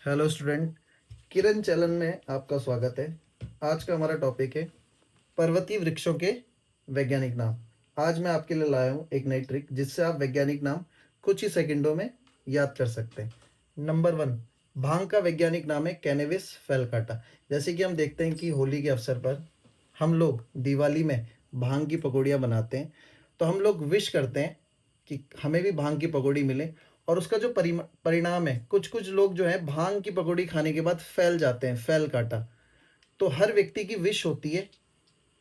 Hello student, किरण चलन में आपका स्वागत है। आज का हमारा टॉपिक है पर्वतीय वृक्षों के वैज्ञानिक नाम। आज मैं आपके लिए लाया हूँ एक नई ट्रिक जिससे आप वैज्ञानिक नाम कुछ ही सेकंडों में याद कर सकते हैं। नंबर 1, भांग का वैज्ञानिक नाम है कैनेबिस फैलकाटा। जैसे कि हम देखते हैं कि होली के अवसर पर हम लोग दिवाली में भांग की पकौड़ियाँ बनाते हैं, तो हम लोग विश करते हैं कि हमें भी भांग की पकौड़ी मिले। और उसका जो परिणाम है, कुछ कुछ लोग जो है भांग की पकौड़ी खाने के बाद फैल जाते हैं, फैल काटा। तो हर व्यक्ति की विश होती है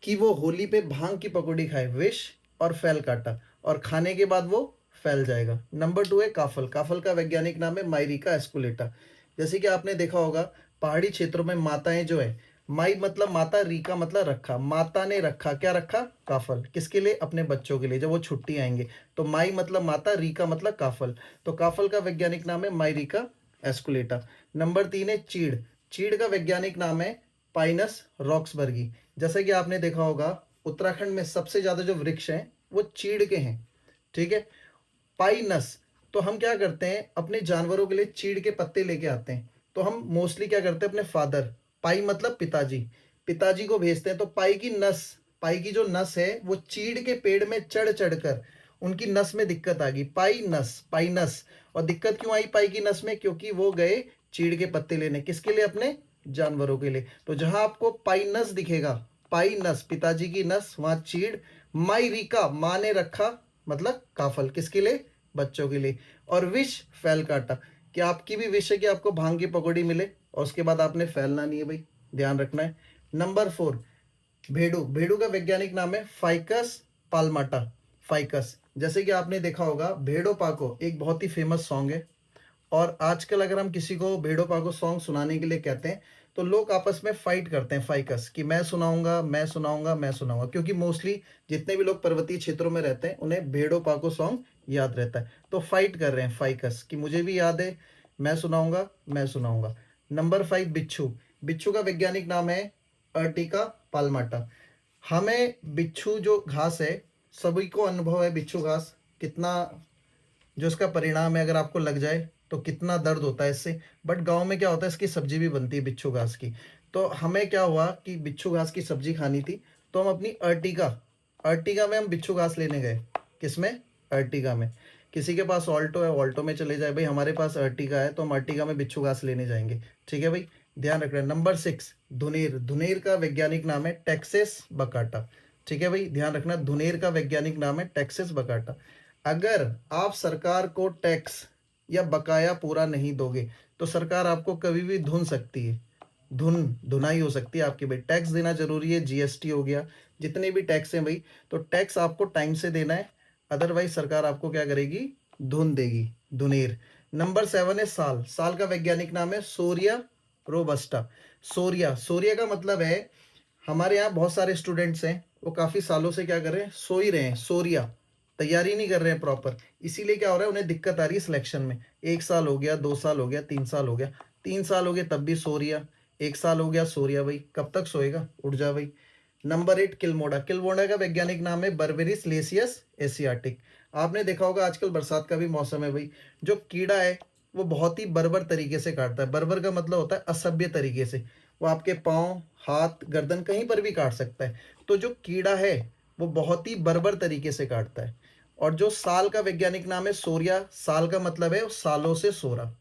कि वो होली पे भांग की पकौड़ी खाए, विश और फैल काटा, और खाने के बाद वो फैल जाएगा। नंबर 2 है काफल। काफल का वैज्ञानिक नाम है माइरिका एस्कुलेटा। जैसे कि आपने देखा होगा पहाड़ी क्षेत्रों में माताएं जो है, माई मतलब माता, रीका मतलब रखा, माता ने रखा, क्या रखा? काफल। किसके लिए? अपने बच्चों के लिए, जब वो छुट्टी आएंगे। तो माई मतलब माता, रीका मतलब काफल। तो काफल का वैज्ञानिक नाम है माइरिका एस्कुलेटा। नंबर 3 है चीड़। चीड़ का वैज्ञानिक नाम है पाइनस रॉक्सबर्गी। जैसा कि आपने देखा होगा उत्तराखंड में सबसे ज्यादा जो वृक्ष हैं वो चीड़ के हैं, ठीक है। पाइनस। तो हम क्या करते हैं, अपने जानवरों के लिए चीड़ के पत्ते लेके आते हैं। तो हम मोस्टली क्या करते हैं, अपने फादर, पाई मतलब पिताजी, पिताजी को भेजते हैं। तो पाई की नस, पाई की जो नस है वो चीड़ के पेड़ में चढ़ चढ़कर उनकी नस में दिक्कत आ गई, पाई नस, पाइनस। और दिक्कत क्यों आई पाई की नस में? क्योंकि वो गए चीड़ के पत्ते लेने, किसके लिए? अपने जानवरों के लिए। तो जहां आपको पाइनस दिखेगा, पाइनस पिताजी की नस, वहां चीड़। माइरिका, माँ ने रखा मतलब काफल, किसके लिए? बच्चों के लिए। और विश फैल काटा, कि आपकी भी विश है कि आपको भांग की पकौड़ी मिले और उसके बाद आपने फैलना नहीं है भाई, ध्यान रखना है। नंबर 4, भेड़ू। भेड़ू का वैज्ञानिक नाम है फाइकस पाल्माटा। फाइकस। जैसे कि आपने देखा होगा भेड़ो पाको एक बहुत ही फेमस सॉन्ग है। और आजकल अगर हम किसी को भेड़ो पाको सॉन्ग सुनाने के लिए कहते हैं तो लोग आपस में फाइट करते हैं, फाइकस, कि मैं सुनाऊंगा, मैं सुनाऊंगा, मैं सुनाऊंगा। क्योंकि मोस्टली जितने भी लोग पर्वतीय क्षेत्रों में रहते हैं उन्हें भेड़ो पाको सॉन्ग याद रहता है, तो फाइट कर रहे हैं फाइकस, कि मुझे भी याद है, मैं सुनाऊंगा, मैं सुनाऊंगा। नंबर 5, बिच्छू। बिच्छू का वैज्ञानिक नाम है अर्टिका पाल्माटा। हमें बिच्छू जो घास है, सभी को अनुभव है बिच्छू घास कितना, जो इसका परिणाम है अगर आपको लग जाए तो कितना दर्द होता है इससे। बट गांव में क्या होता है, इसकी सब्जी भी बनती है बिच्छू घास की। तो हमें क्या हुआ कि बिच्छू घास की सब्जी खानी थी, तो हम अपनी अर्टिगा, अर्टिगा में हम बिच्छू घास लेने गए। किसमें? अर्टिगा में। किसी के पास ऑल्टो है, ऑल्टो में चले जाए भाई, हमारे पास अर्टिगा है तो हम अर्टिगा में बिच्छू घास लेने जाएंगे, ठीक है भाई, ध्यान रखना। नंबर 6, धुनेर। धुनेर का वैज्ञानिक नाम है टेक्सेस बकाटा, ठीक है भाई, ध्यान रखना। धुनेर का वैज्ञानिक नाम है टेक्सेस बकाटा। अगर आप सरकार को टैक्स या बकाया पूरा नहीं दोगे तो सरकार आपको कभी भी धुन सकती है, धुनाई हो सकती है आपकी भाई। टैक्स देना जरूरी है, जीएसटी हो गया, जितने भी टैक्स हैं भाई, तो टैक्स आपको टाइम से देना है, अदरवाइज सरकार आपको क्या करेगी? धुन देगी, धुनेर। नंबर 7 है साल। साल का वैज्ञानिक नाम है सोरिया रोबस्टा। सोरिया, सोरिया का मतलब है, हमारे यहाँ बहुत सारे स्टूडेंट्स हैं वो काफी सालों से क्या कर रहे हैं, सो ही रहे हैं, सोरिया, तैयारी नहीं कर रहे हैं प्रॉपर। इसीलिए क्या हो रहा है, उन्हें दिक्कत आ रही है सिलेक्शन में। 1 साल हो गया, 2 साल हो गया, 3 साल हो गया, 3 साल हो गए तब भी सोरिया, 1 साल हो गया सोरिया, भाई कब तक सोएगा, उठ जा भाई। नंबर 8, किल्मोडा। किल्मोडा का वैज्ञानिक नाम है बर्बेरिस लेसियस एशियाटिक। आपने देखा होगा आजकल बरसात का भी मौसम है भाई, जो कीड़ा है वो बहुत ही बर्बर तरीके से काटता है। बर्बर का मतलब होता है असभ्य तरीके से, वो आपके पाँव, हाथ, गर्दन कहीं पर भी काट सकता है। तो जो कीड़ा है वो बहुत ही बर्बर तरीके से काटता है। और जो साल का वैज्ञानिक नाम है सोरिया, साल का मतलब है सालों से सो रहा,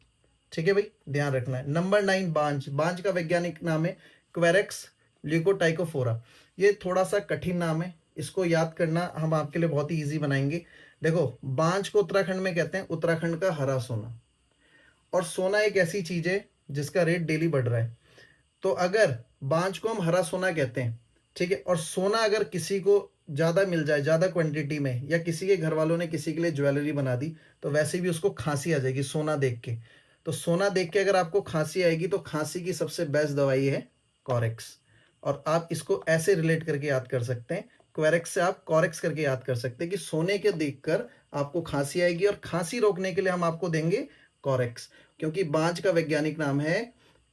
ठीक है भाई, ध्यान रखना है। नंबर 9, बांज। बांज का वैज्ञानिक नाम है क्वेरेक्स ल्यूकोटाइकोफोरा। ये थोड़ा सा कठिन नाम है, इसको याद करना हम आपके लिए बहुत ही इजी बनाएंगे। देखो, बांज को उत्तराखंड में कहते हैं उत्तराखंड का हरा सोना। और सोना एक ऐसी चीज है जिसका रेट डेली बढ़ रहा है। तो अगर बांज को हम हरा सोना कहते हैं, ठीक है, और सोना अगर किसी को ज्यादा मिल जाए, ज्यादा क्वांटिटी में, या किसी के घर वालों ने किसी के लिए ज्वेलरी बना दी, तो वैसे भी उसको खांसी आ जाएगी सोना देख के। तो सोना देख के अगर आपको खांसी आएगी तो खांसी की सबसे बेस्ट दवाई है कॉरेक्स। और आप इसको ऐसे रिलेट करके याद कर सकते हैं, क्वेरेक्स से आप कॉरेक्स करके याद कर सकते हैं कि सोने के देखकर आपको खांसी आएगी, और खांसी रोकने के लिए हम आपको देंगे कॉरेक्स। क्योंकि बांज का वैज्ञानिक नाम है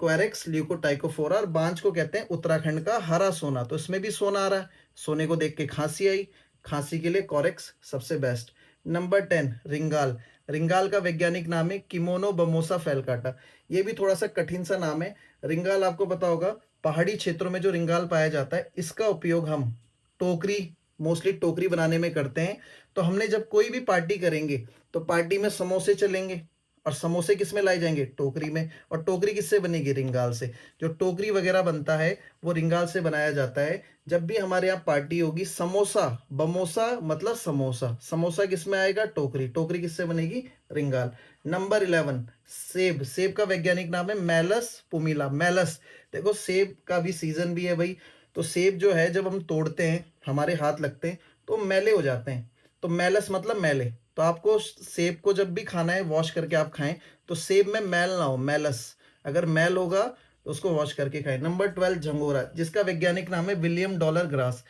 क्वेरेक्स ल्यूकोटाइकोफोरा, और बांज को कहते हैं उत्तराखंड का हरा सोना। तो इसमें भी सोना आ रहा है, सोने को देख के खांसी आई, खांसी के लिए कॉरेक्स सबसे बेस्ट। नंबर 10, रिंगाल। रिंगाल का वैज्ञानिक नाम है किमोनो बमोसा फैलकाटा। ये भी थोड़ा सा कठिन सा नाम है। रिंगाल आपको पता होगा, पहाड़ी क्षेत्रों में जो रिंगाल पाया जाता है, इसका उपयोग हम टोकरी, मोस्टली टोकरी बनाने में करते हैं। तो हमने जब कोई भी पार्टी करेंगे तो पार्टी में समोसे चलेंगे, और समोसे किस में लाए जाएंगे? टोकरी में। और टोकरी किससे बनेगी? रिंगाल से। जो टोकरी वगैरह बनता है वो रिंगाल से बनाया जाता है। जब भी हमारे यहाँ पार्टी होगी, समोसा, बमोसा मतलब समोसा, समोसा किस में आएगा? टोकरी। टोकरी किससे बनेगी? रिंगाल। नंबर 11, सेब। सेब का वैज्ञानिक नाम है मेलस पुमिला। मेलस, देखो सेब का भी सीजन भी है भाई। तो सेब जो है जब हम तोड़ते हैं, हमारे हाथ लगते हैं तो मैले हो जाते हैं। तो मेलस मतलब मैले। तो आपको सेब को जब भी खाना है, वॉश करके आप खाएं। तो सेब में मैल ना हो, मेलस। अगर मैल होगा तो उसको वॉश करके खाएं। नंबर 12, झंगोरा, जिसका वैज्ञानिक नाम है विलियम डॉलर ग्रास।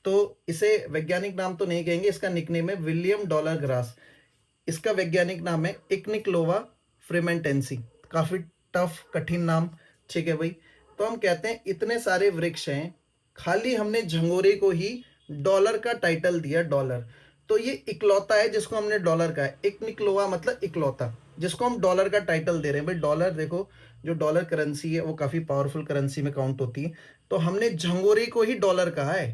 तो इसे वैज्ञानिक नाम तो नहीं कहेंगे, इसका निकनेम है विलियम डॉलर ग्रास। इसका वैज्ञानिक नाम है इक्निक्लोवा फ्रीमेंटेंसी। काफी टफ, कठिन नाम। ठीक है भाई। तो हम कहते हैं इतने सारे वृक्ष हैं, खाली हमने झंगोरे को ही डॉलर का टाइटल दिया, डॉलर। तो ये इकलौता है जिसको हमने डॉलर का है। इक्निक्लोवा मतलब इकलौता, जिसको हम डॉलर का टाइटल दे रहे हैं भाई। डॉलर देखो, जो डॉलर करेंसी है वो काफी पावरफुल करेंसी में काउंट होती है। तो हमने झंगोरे को ही डॉलर कहा है।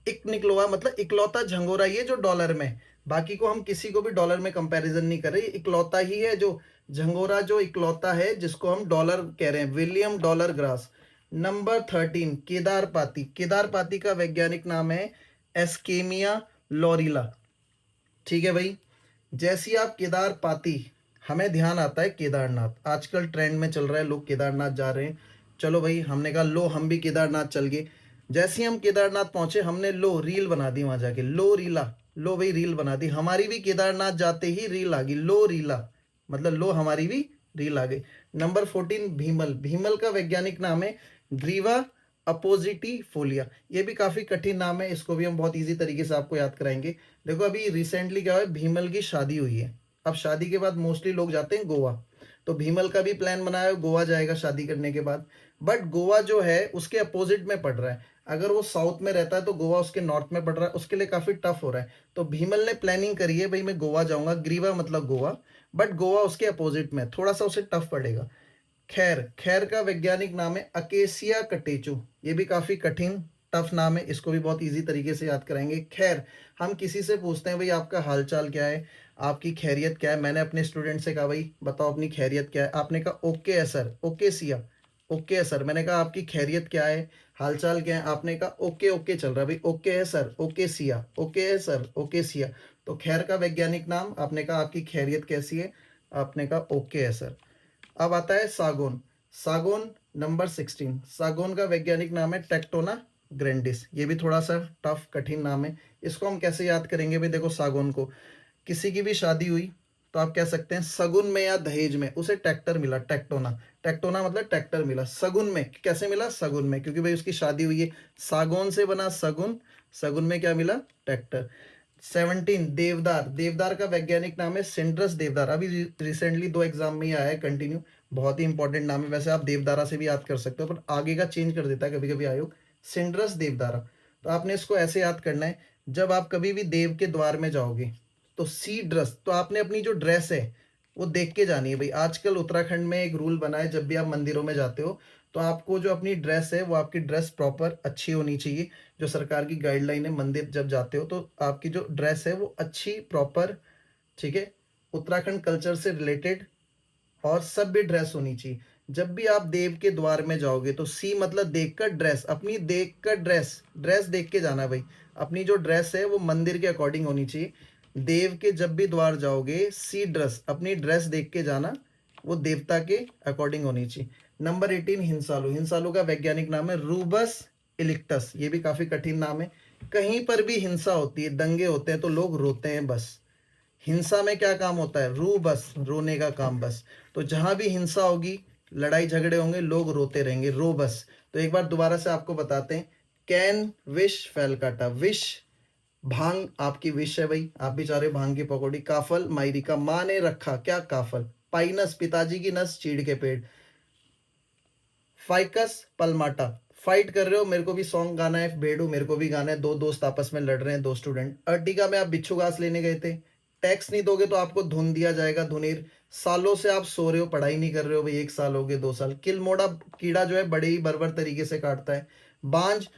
एक निकलवा मतलब इकलौता झंगोरा ये जो डॉलर में, बाकी को हम किसी को भी डॉलर में कंपैरिजन नहीं कर रहे, इकलौता ही है जो झंगोरा, जो इकलौता है जिसको हम डॉलर कह रहे हैं। William dollar grass. नंबर 13, केदारपाती। केदारपाती का वैज्ञानिक नाम है एस्केमिया लोरिला। ठीक है भाई। जैसी आप केदारपाती, हमें ध्यान आता है केदारनाथ। आजकल ट्रेंड में चल रहा है, लोग केदारनाथ जा रहे हैं। चलो भाई, हमने कहा लो हम भी केदारनाथ चल गए। जैसे ही हम केदारनाथ पहुंचे, हमने लो रील बना दी वहां जाके, लो रीला। लो भाई रील बना दी, हमारी भी केदारनाथ जाते ही रील आ गई, लो रीला मतलब लो हमारी भी रील आ गई। नंबर 14, भीमल। भीमल का वैज्ञानिक नाम है ग्रीवा अपोजिटी फोलिया। ये भी काफी कठिन नाम है, इसको भी हम बहुत इजी तरीके से आपको याद कराएंगे। देखो अभी रिसेंटली क्या हुआ है, भीमल की शादी हुई है। अब शादी के बाद मोस्टली लोग जाते हैं गोवा। तो भीमल का भी प्लान बनाया है, गोवा जाएगा शादी करने के बाद। बट गोवा जो है उसके अपोजिट में पड़ रहा है। अगर वो साउथ में रहता है तो गोवा उसके नॉर्थ में पड़ रहा है, उसके लिए काफी टफ हो रहा है। तो भीमल ने प्लानिंग करी है भाई मैं गोवा जाऊंगा, ग्रीवा मतलब गोवा, बट गोवा उसके अपोजिट में, थोड़ा सा उसे टफ पड़ेगा। खैर, खैर का वैज्ञानिक नाम है अकेसिया कटेचु। ये भी काफी कठिन, टफ नाम है, इसको भी बहुत इजी तरीके से याद कराएंगे। खैर, हम किसी से पूछते हैं भाई आपका हालचाल क्या है, आपकी खैरियत क्या है। मैंने अपने स्टूडेंट से कहा भाई बताओ अपनी खैरियत क्या है, आपने कहा ओके है सर, ओके सिया, ओके है सर। मैंने कहा आपकी खैरियत क्या है, हालचाल क्या है, आपने कहा ओके ओके चल रहा है भाई, ओके है सर, ओके सिया, ओके है सर, ओके सिया। तो खैर का वैज्ञानिक नाम, आपने कहा आपकी खैरियत कैसी है, आपने कहा ओके है सर। अब आता है सागौन। सागौन नंबर 16। सागौन का वैज्ञानिक नाम है टेक्टोना ग्रैंडिस। ये भी थोड़ा सा टफ, कठिन नाम है। इसको हम कैसे याद करेंगे भाई? देखो सागौन को, किसी की भी शादी हुई तो आप कह सकते हैं सगुन में या दहेज में उसे ट्रैक्टर मिला, टेक्टोना। टेक्टोना मतलब ट्रैक्टर मिला। सगुन में कैसे मिला? सगुन में, क्योंकि भाई उसकी शादी हुई है। सागौन से बना सगुन, सगुन में क्या मिला? ट्रैक्टर। 17, देवदार। देवदार का वैज्ञानिक नाम है सिंड्रस देवदार। अभी रिसेंटली 2 एग्जाम में ही आया है कंटिन्यू, बहुत ही इंपॉर्टेंट नाम है। वैसे आप देवदारा से भी याद कर सकते हो, पर आगे का चेंज कर देता है कभी कभी आयोग। सिंड्रस देवदारा। तो आपने इसको ऐसे याद करना है, जब आप कभी भी देव के द्वार में जाओगे तो सी ड्रेस, तो आपने अपनी जो ड्रेस है वो देख के जानी है भाई। आजकल उत्तराखंड में एक रूल बना है, जब भी आप मंदिरों में जाते हो तो आपको जो अपनी ड्रेस है वो आपकी ड्रेस प्रॉपर अच्छी होनी चाहिए। जो सरकार की गाइडलाइन है, मंदिर जब जाते हो तो आपकी जो ड्रेस है वो अच्छी प्रॉपर, ठीक है, उत्तराखंड कल्चर से रिलेटेड और सभ्य ड्रेस होनी चाहिए। जब भी आप देव के द्वार में जाओगे तो सी मतलब देखकर ड्रेस, अपनी देखकर ड्रेस, ड्रेस देख के जाना भाई। अपनी जो ड्रेस है वो मंदिर के अकॉर्डिंग होनी चाहिए। देव के जब भी द्वार जाओगे, सी ड्रेस, अपनी ड्रेस देख के जाना, वो देवता के अकॉर्डिंग होनी चाहिए। नंबर 18, हिंसालू। हिंसालू का वैज्ञानिक नाम है रूबस इलिक्टस। ये भी काफी कठिन नाम है। कहीं पर भी हिंसा होती है, दंगे होते हैं तो लोग रोते हैं बस। हिंसा में क्या काम होता है? रू बस, रोने का काम बस। तो जहां भी हिंसा होगी, लड़ाई झगड़े होंगे, लोग रोते रहेंगे, रो बस। तो एक बार दोबारा से आपको बताते हैं, कैन विश फैलकाटा। विश भांग आपकी विश है भाई, आप भी चाह रहे हो भांग की पकौड़ी। काफल मायरी का, माँ ने रखा क्या? काफल। पाइनस पिताजी की नस, चीड़ के पेड़। फाइकस पलमाटा, फाइट कर रहे हो, मेरे को भी सॉन्ग गाना है, भेड़ू मेरे को भी गाना है, दो दोस्त आपस में लड़ रहे हैं, दो स्टूडेंट। अर्टिगा में आप बिच्छू घास लेने गए थे, टैक्स नहीं दोगे तो आपको धुन दिया जाएगा, धुनेर। सालों से आप सो रहे हो, पढ़ाई नहीं कर रहे हो भाई, 1 साल हो गए, 2 साल। किलमोड़ा कीड़ा जो है बड़े ही बर्बर तरीके से काटता है। बांज,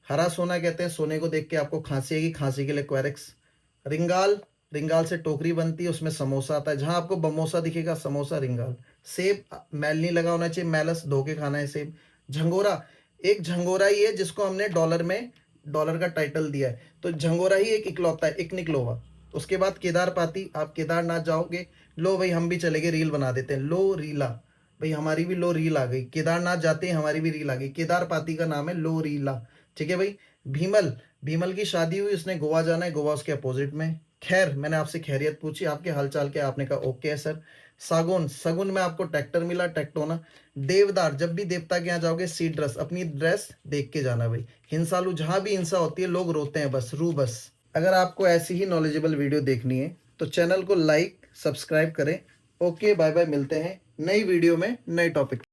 हरा सोना कहते हैं, सोने को देख के आपको खांसी आएगी, खांसी के लिए क्वेरेक्स। रिंगाल, रिंगाल से टोकरी बनती है, उसमें समोसा आता है, जहां आपको बमोसा दिखेगा समोसा रिंगाल। सेब, मैल नहीं लगा होना चाहिए, मैलस, धो के खाना है सेब। झंगोरा, एक झंगोरा ही है जिसको हमने डॉलर में, डॉलर का टाइटल दिया है, तो झंगोरा ही एक इकलौता है, एक निकलोवा। उसके बाद केदार पाती, आप केदारनाथ जाओगे, लो भाई हम भी चले गए, रील बना देते हैं, लो रीला, भाई हमारी भी लो रील आ गई, केदारनाथ जाते हैं हमारी भी रील आ गई, केदार पाती का नाम है लो रीला। ठीक है भाई। भीमल, भीमल की शादी हुई, उसने गोवा जाना है, गोवा उसके अपोजिट में। खैर, मैंने आपसे खैरियत पूछी, आपके हालचाल क्या, आपने कहा ओके है सर। सागुन, सगुन में आपको ट्रैक्टर मिला, टेक्टोना। देवदार, जब भी देवता के यहाँ जाओगे सीट ड्रेस, अपनी ड्रेस देख के जाना भाई। हिंसालू, जहां भी हिंसा होती है लोग रोते हैं बस, रू बस। अगर आपको ऐसी ही नॉलेजेबल वीडियो देखनी है तो चैनल को लाइक सब्सक्राइब करें। ओके, बाय बाय, मिलते हैं नई वीडियो में नए टॉपिक।